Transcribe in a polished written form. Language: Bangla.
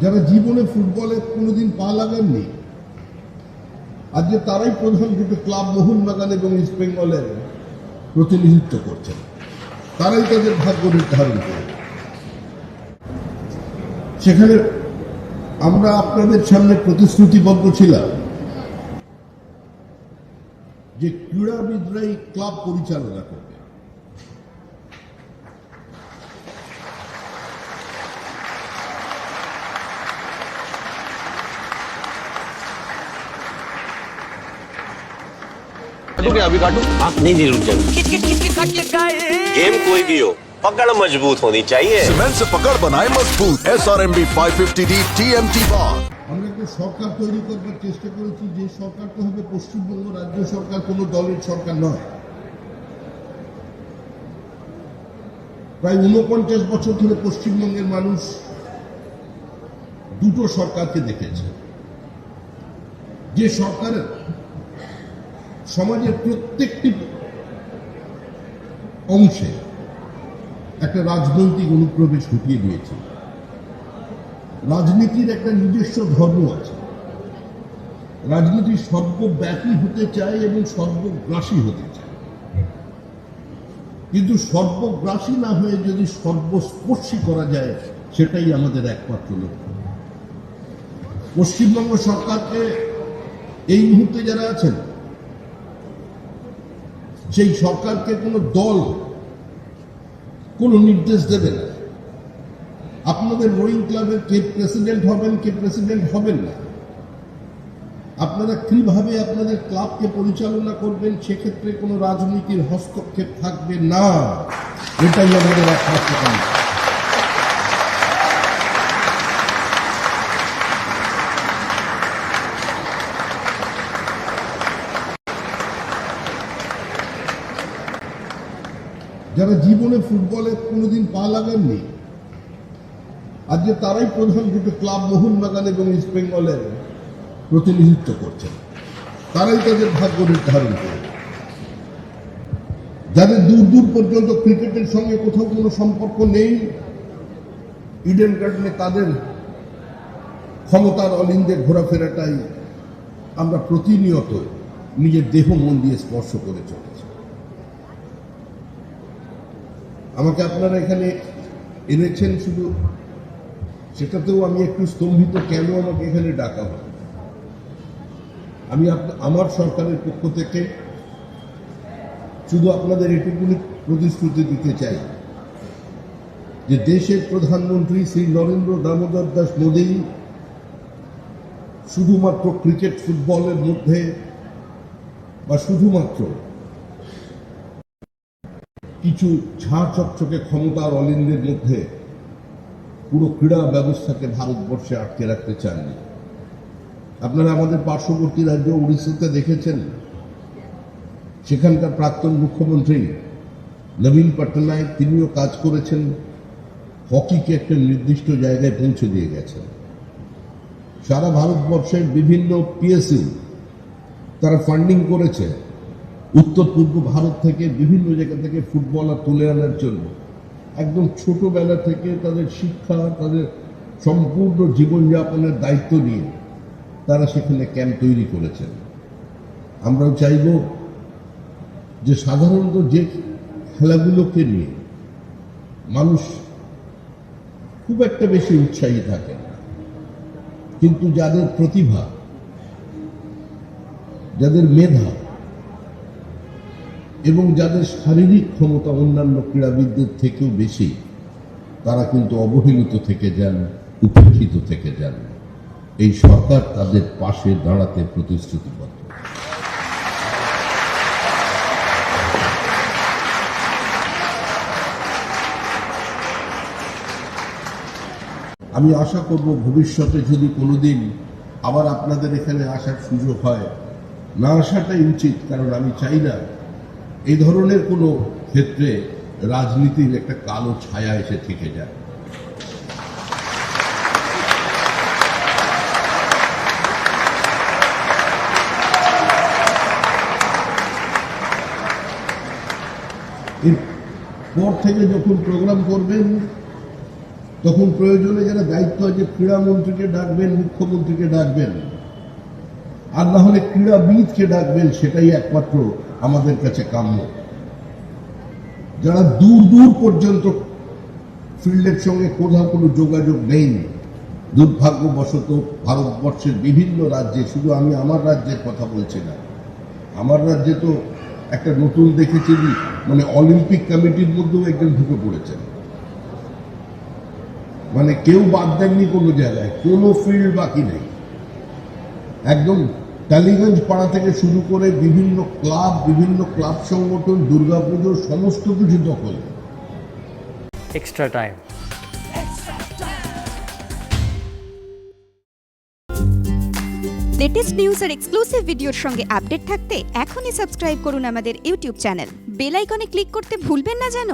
যারা জীবনে ফুটবলে কোনোদিন পা লাগাননি, আজকে তারাই প্রধান দুটো ক্লাব মোহনবাগান এবং ইস্ট বেঙ্গলের প্রতিনিধিত্ব করছেন। তারাই তাদের ভাগ্য নির্ধারণ করবে। সেখানে আমরা আপনাদের সামনে প্রতিশ্রুতিবদ্ধ ছিলাম যে ক্রীড়াবিদরাই ক্লাব পরিচালনা করবে। अभी काटू आप नहीं रुक जाओ। गेम कोई भी हो, पकड़ मजबूत होनी चाहिए। सीमेंट से पकड़ बनाए मजबूत। SRMB 550D TMT bar। আমরা একটা সরকার তৈরি করবার চেষ্টা করেছি, যে সরকারটা হবে পশ্চিমবঙ্গ রাজ্য সরকার, কোনো দলের সরকার নয়। প্রায় 49 বছর ধরে পশ্চিমবঙ্গের মানুষ দুটো সরকারকে দেখেছে, যে সরকারের সমাজের প্রত্যেকটি অংশে একটা রাজনৈতিক অনুপ্রবেশ ঘটিয়ে দিয়েছে। রাজনীতির একটা নিজস্ব ধর্ম আছে। রাজনীতি সর্বব্যাপী হতে চায় এবং সর্বগ্রাসী হতে চায়, কিন্তু সর্বগ্রাসী না হয়ে যদি সর্বস্পর্শী করা যায়, সেটাই আমাদের একমাত্র লক্ষ্য। পশ্চিমবঙ্গ সরকারকে এই মুহূর্তে যারা আছেন, সেই সরকারকে কোনো দল কোনো নির্দেশ দেবে না। আপনাদের রোয়িং ক্লাবের কে প্রেসিডেন্ট হবেন, কে প্রেসিডেন্ট হবেন না, আপনারা কিভাবে আপনাদের ক্লাবকে পরিচালনা করবেন, সেক্ষেত্রে কোনো রাজনীতির হস্তক্ষেপ থাকবে না। এটাই আমাদের একমাত্র কাজ। যারা জীবনে ফুটবলে কোনোদিন পা লাগাননি, আজকে তারাই প্রধান দুটো ক্লাব মোহনবাগান এবং ইস্ট বেঙ্গলের প্রতিনিধিত্ব করছেন। তারাই তাদের ভাগ্য নির্ধারণ করবে। যাদের দূর দূর পর্যন্ত ক্রিকেটের সঙ্গে কোথাও কোনো সম্পর্ক নেই, ইডেন গার্ডেনে তাদের ক্ষমতার অলিন্দে ঘোরাফেরাটাই আমরা প্রতিনিয়ত নিজের দেহ মন দিয়ে স্পর্শ করে চলেছি। আমাকে আপনারা এখানে এনেছেন শুধু, সেটাতেও আমি একটু স্তম্ভিত, কেন আমাকে এখানে ডাকা হয়। আমি আমার সরকারের পক্ষ থেকে শুধু আপনাদের এটুকুনি প্রতিশ্রুতি দিতে চাই যে দেশের প্রধানমন্ত্রী শ্রী নরেন্দ্র দামোদর দাস মোদী শুধুমাত্র ক্রিকেট ফুটবলের মধ্যে বা শুধুমাত্র কিছু ঝাঁ চকচকে ক্ষমতার অলিন্দের মধ্যে পুরো ক্রীড়া ব্যবস্থাকে ভারতবর্ষে আটকে রাখতে চাননি। আপনারা আমাদের পার্শ্ববর্তী রাজ্য উড়িষ্যাতে দেখেছেন, সেখানকার প্রাক্তন মুখ্যমন্ত্রী নবীন পটনায়ক তিনিও কাজ করেছেন, হকিকে একটা নির্দিষ্ট জায়গায় পৌঁছে দিয়ে গেছেন। সারা ভারতবর্ষের বিভিন্ন PSU তারা ফান্ডিং করেছে উত্তর পূর্ব ভারত থেকে, বিভিন্ন জায়গা থেকে ফুটবলার তুলে আনার জন্য। একদম ছোটবেলা থেকে তাদের শিক্ষা, তাদের সম্পূর্ণ জীবনযাপনের দায়িত্ব নিয়ে তারা সেখানে ক্যাম্প তৈরি করেছেন। আমরাও চাইব যে সাধারণত যে খেলাগুলোকে নিয়ে মানুষ খুব একটা বেশি উৎসাহী থাকে না, কিন্তু যাদের প্রতিভা, যাদের মেধা এবং যাদের শারীরিক ক্ষমতা অন্যান্য ক্রীড়াবিদদের থেকেও বেশি, তারা কিন্তু অবহেলিত থেকে যান, উপেক্ষিত থেকে যান। এই সরকার তাদের পাশে দাঁড়াতে প্রতিশ্রুতিবদ্ধ। আমি আশা করব ভবিষ্যতে যদি কোনোদিন আবার আপনাদের এখানে আসার সুযোগ হয়, না আসাটাই উচিত, কারণ আমি চাই না এই ধরনের কোনো ক্ষেত্রে রাজনীতির একটা কালো ছায়া এসে থেকে যায়। এরপর থেকে যখন প্রোগ্রাম করবেন, তখন প্রয়োজনে যারা দায়িত্ব আছে ক্রীড়ামন্ত্রীকে ডাকবেন, মুখ্যমন্ত্রীকে ডাকবেন, আর না হলে ক্রীড়াবিদকে ডাকবেন, সেটাই একমাত্র আমাদের কাছে কাম্য। যারা দূর দূর পর্যন্ত ফিল্ডের সঙ্গে কোথাও কোনো যোগাযোগ নেই, দুর্ভাগ্যবশত ভারতবর্ষের বিভিন্ন রাজ্যে, শুধু আমি আমার রাজ্যের কথা বলছি না, আমার রাজ্যে তো একটা নতুন দেখেছি, মানে অলিম্পিক কমিটির মধ্যেও একজন ঢুকে পড়েছেন, মানে কেউ বাদ দেননি কোনো জায়গায়, কোনো ফিল্ড বাকি নেই। একদম টালিগঞ্জ পাড়া থেকে শুরু করে বিভিন্ন ক্লাব সংগঠন, দুর্গাপুজো, সমস্ত কিছু দখল। extra time. লেটেস্ট নিউজ আর এক্সক্লুসিভ ভিডিওর সঙ্গে আপডেট থাকতে এখনই সাবস্ক্রাইব করুন আমাদের ইউটিউব চ্যানেল। বেল আইকনে ক্লিক করতে ভুলবেন না যেন।